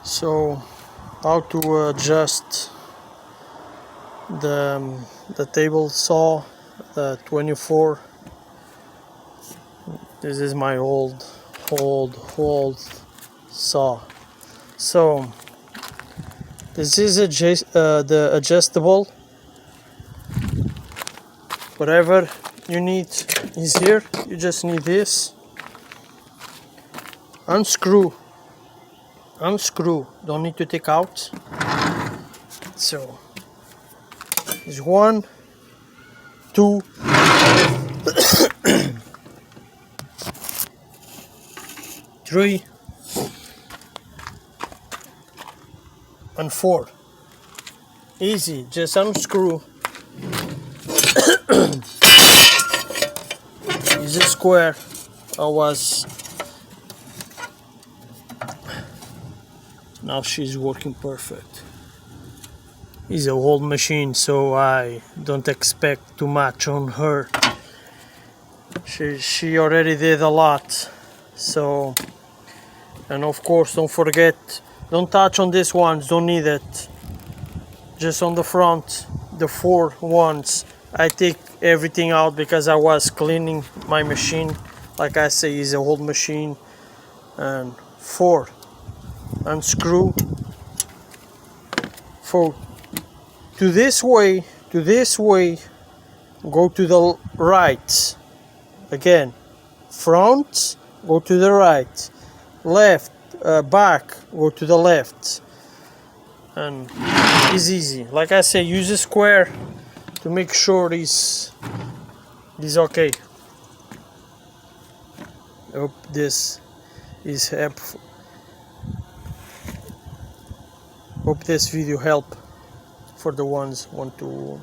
So how to adjust the table saw, the 24. This is my old saw. So this is the adjustable. Whatever you need is here. You just need this. Unscrew, don't need to take out. So it's 1, 2, 3 and 4. Easy, just unscrew. It's a square. Now she's working perfect. It's an old machine, so I don't expect too much on her. She already did a lot. So, and of course, don't forget, don't touch on these ones, don't need it. Just on the front, the 4 ones, I take everything out because I was cleaning my machine. Like I say, it's an old machine. And 4, unscrew. 4, to this way, go to the right. Again, front, go to the right. Left, back, go to the left. And it's easy. Like I say, use a square to make sure it's okay. I hope this is helpful. Hope this video help for the ones want to